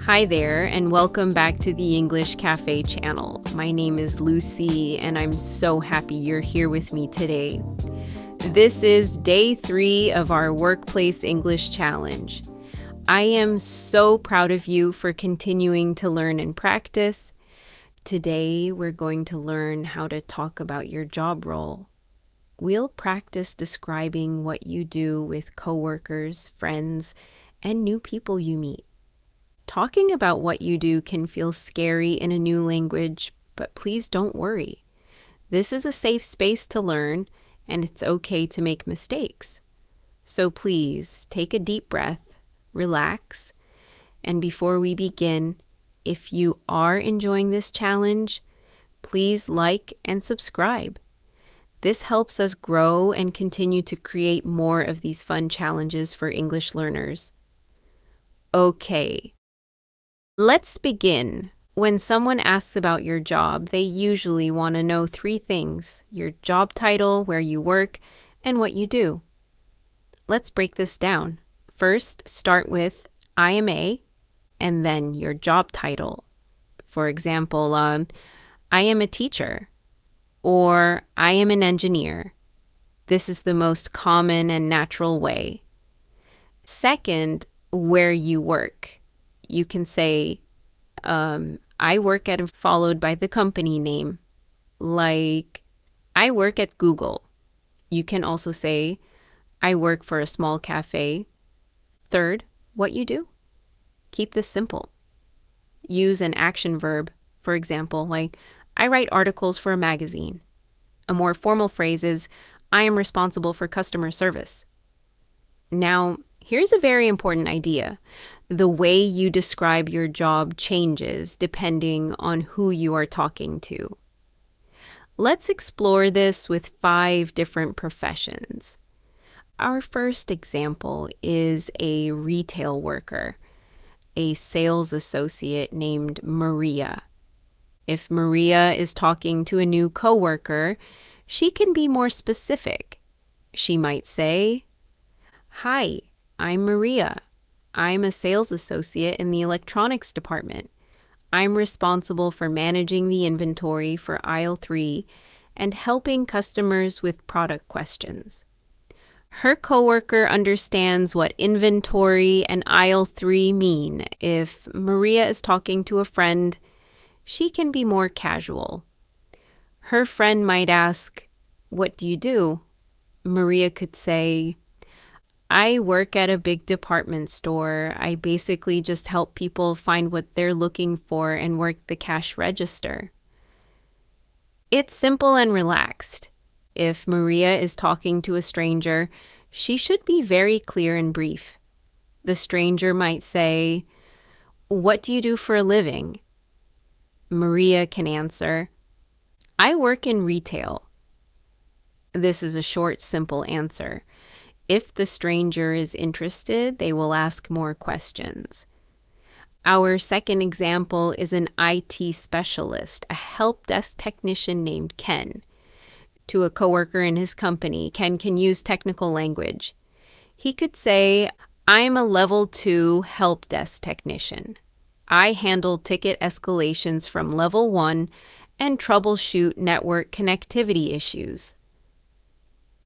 Hi there, and welcome back to the English Cafe channel. My name is Lucy, and I'm so happy you're here with me today. This is day 3 of our Workplace English Challenge. I am so proud of you for continuing to learn and practice. Today, we're going to learn how to talk about your job role. We'll practice describing what you do with coworkers, friends, and new people you meet. Talking about what you do can feel scary in a new language, but please don't worry. This is a safe space to learn, and it's okay to make mistakes. So please take a deep breath, relax, and before we begin, if you are enjoying this challenge, please like and subscribe. This helps us grow and continue to create more of these fun challenges for English learners. Okay. Let's begin. When someone asks about your job, they usually want to know 3 things: your job title, where you work, and what you do. Let's break this down. First, start with I am a, and then your job title. For example, I am a teacher, or I am an engineer. This is the most common and natural way. Second, where you work. You can say, I work at, followed by the company name. Like, I work at Google. You can also say, I work for a small cafe. Third, what you do. Keep this simple. Use an action verb, for example, like, I write articles for a magazine. A more formal phrase is, I am responsible for customer service. Now, here's a very important idea. The way you describe your job changes depending on who you are talking to. Let's explore this with 5 different professions. Our first example is a retail worker, a sales associate named Maria. If Maria is talking to a new coworker, she can be more specific. She might say, Hi, I'm Maria. I'm a sales associate in the electronics department. I'm responsible for managing the inventory for aisle 3 and helping customers with product questions. Her coworker understands what inventory and aisle 3 mean. If Maria is talking to a friend, she can be more casual. Her friend might ask, What do you do? Maria could say, I work at a big department store. I basically just help people find what they're looking for and work the cash register. It's simple and relaxed. If Maria is talking to a stranger, she should be very clear and brief. The stranger might say, What do you do for a living? Maria can answer, I work in retail. This is a short, simple answer. If the stranger is interested, they will ask more questions. Our second example is an IT specialist, a help desk technician named Ken. To a coworker in his company, Ken can use technical language. He could say, I'm a level 2 help desk technician. I handle ticket escalations from level 1 and troubleshoot network connectivity issues.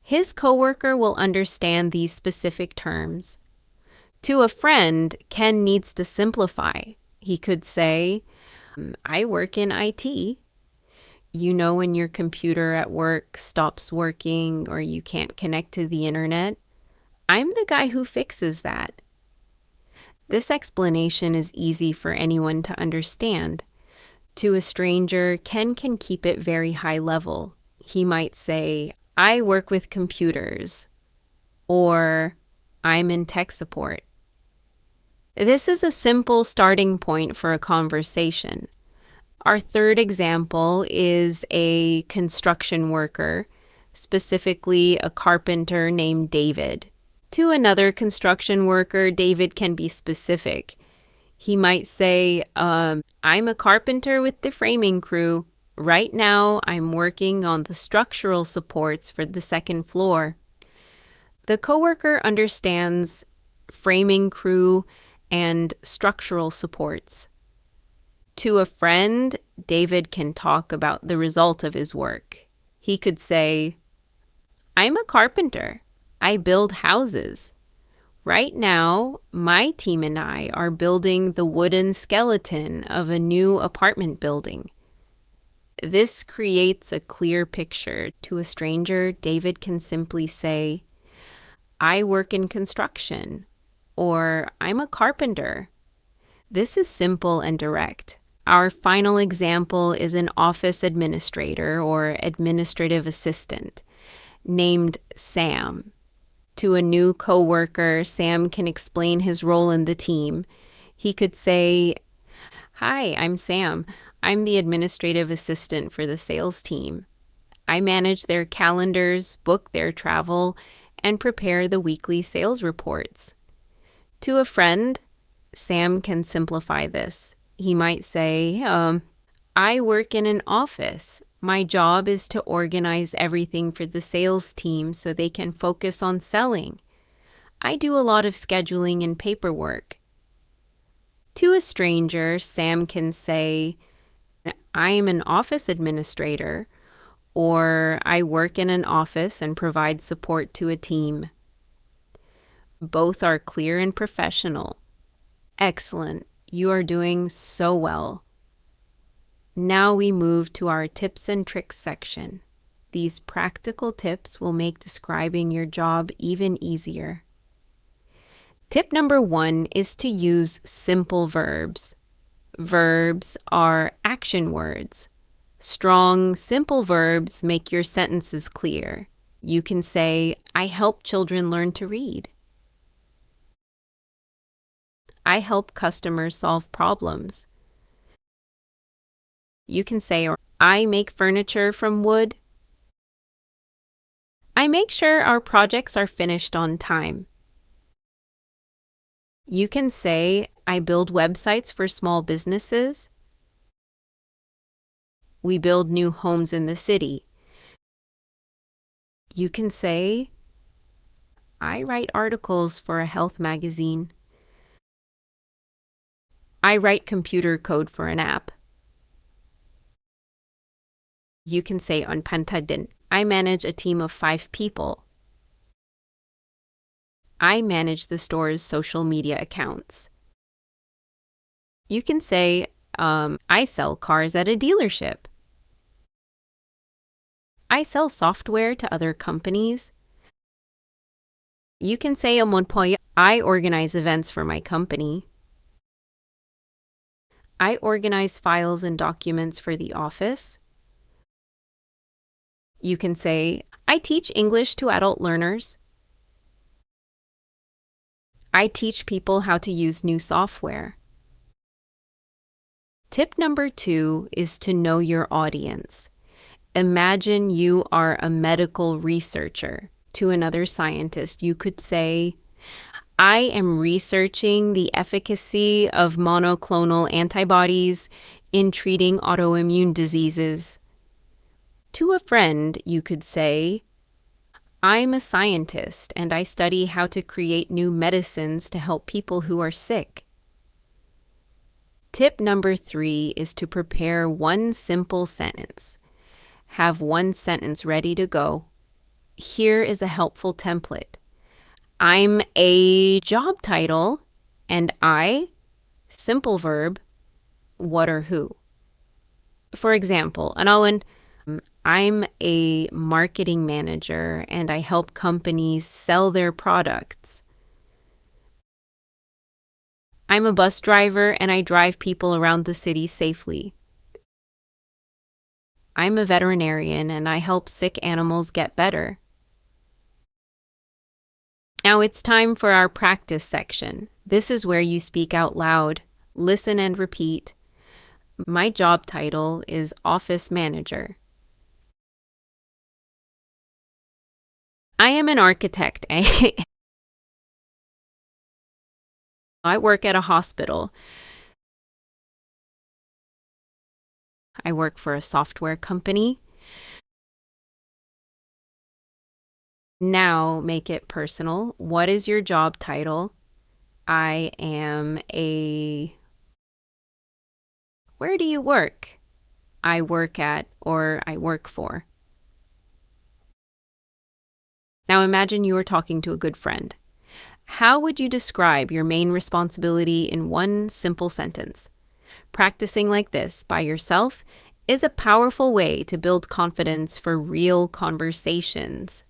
His coworker will understand these specific terms. To a friend, Ken needs to simplify. He could say, I work in IT. You know when your computer at work stops working or you can't connect to the internet? I'm the guy who fixes that. This explanation is easy for anyone to understand. To a stranger, Ken can keep it very high level. He might say, I work with computers, or I'm in tech support. This is a simple starting point for a conversation. Our third example is a construction worker, specifically a carpenter named David. To another construction worker, David can be specific. He might say, I'm a carpenter with the framing crew. Right now, I'm working on the structural supports for the 2nd floor. The coworker understands framing crew and structural supports. To a friend, David can talk about the result of his work. He could say, "I'm a carpenter. I build houses. Right now, my team and I are building the wooden skeleton of a new apartment building." This creates a clear picture. To a stranger, David can simply say, "I work in construction," or "I'm a carpenter." This is simple and direct. Our final example is an office administrator or administrative assistant named Sam. To a new coworker, Sam can explain his role in the team. He could say, "Hi, I'm Sam. I'm the administrative assistant for the sales team. I manage their calendars, book their travel, and prepare the weekly sales reports." To a friend, Sam can simplify this. He might say, "I work in an office. My job is to organize everything for the sales team so they can focus on selling. I do a lot of scheduling and paperwork." To a stranger, Sam can say, "I am an office administrator," or "I work in an office and provide support to a team." Both are clear and professional. Excellent. You are doing so well. Now we move to our tips and tricks section. These practical tips will make describing your job even easier. Tip number 1 is to use simple verbs. Verbs are action words. Strong, simple verbs make your sentences clear. You can say, "I help children learn to read." "I help customers solve problems." You can say, "I make furniture from wood." "I make sure our projects are finished on time." You can say, "I build websites for small businesses." "We build new homes in the city." You can say, "I write articles for a health magazine." "I write computer code for an app." You can say on Pantadin, "I manage a team of 5 people." "I manage the store's social media accounts." You can say, "I sell cars at a dealership." "I sell software to other companies." You can say, "I organize events for my company." "I organize files and documents for the office." You can say, "I teach English to adult learners." "I teach people how to use new software." Tip number 2 is to know your audience. Imagine you are a medical researcher. To another scientist, you could say, "I am researching the efficacy of monoclonal antibodies in treating autoimmune diseases." To a friend, you could say, "I'm a scientist and I study how to create new medicines to help people who are sick." Tip number 3 is to prepare one simple sentence. Have one sentence ready to go. Here is a helpful template. I'm a job title, and I, simple verb, what or who. For example, I'm a marketing manager and I help companies sell their products. I'm a bus driver and I drive people around the city safely. I'm a veterinarian and I help sick animals get better. Now it's time for our practice section. This is where you speak out loud, listen and repeat. My job title is office manager. I am an architect. I work at a hospital. I work for a software company. Now make it personal. What is your job title? I am a... Where do you work? I work at or I work for. Now imagine you are talking to a good friend. How would you describe your main responsibility in one simple sentence? Practicing like this by yourself is a powerful way to build confidence for real conversations.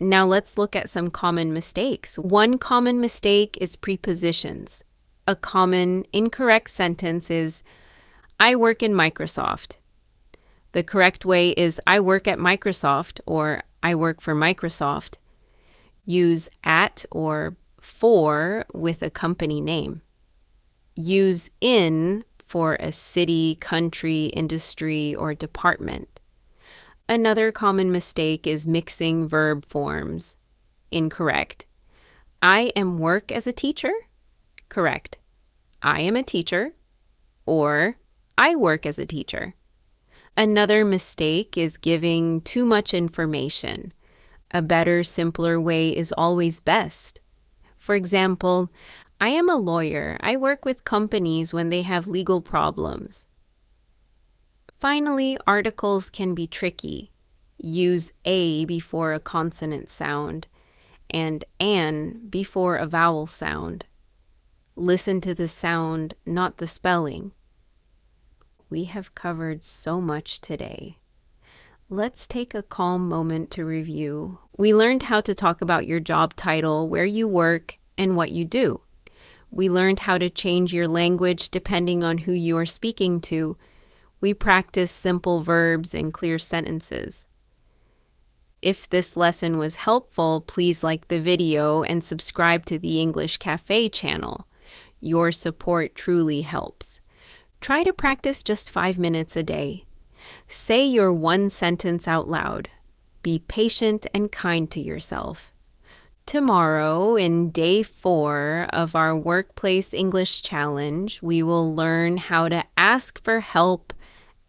Now let's look at some common mistakes. One common mistake is prepositions. A common incorrect sentence is, I work in Microsoft. The correct way is, I work at Microsoft or I work for Microsoft. Use at or for with a company name. Use in for a city, country, industry, or department. Another common mistake is mixing verb forms. Incorrect. I am work as a teacher. Correct. I am a teacher. Or I work as a teacher. Another mistake is giving too much information. A better, simpler way is always best. For example, I am a lawyer. I work with companies when they have legal problems. Finally, articles can be tricky. Use a before a consonant sound and an before a vowel sound. Listen to the sound, not the spelling. We have covered so much today. Let's take a calm moment to review. We learned how to talk about your job title, where you work, and what you do. We learned how to change your language depending on who you are speaking to. We practiced simple verbs and clear sentences. If this lesson was helpful, please like the video and subscribe to the English Cafe channel. Your support truly helps. Try to practice just 5 minutes a day. Say your one sentence out loud. Be patient and kind to yourself. Tomorrow, in day 4 of our Workplace English Challenge, we will learn how to ask for help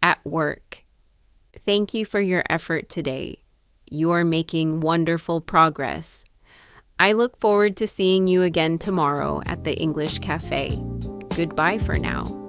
at work. Thank you for your effort today. You are making wonderful progress. I look forward to seeing you again tomorrow at the English Cafe. Goodbye for now.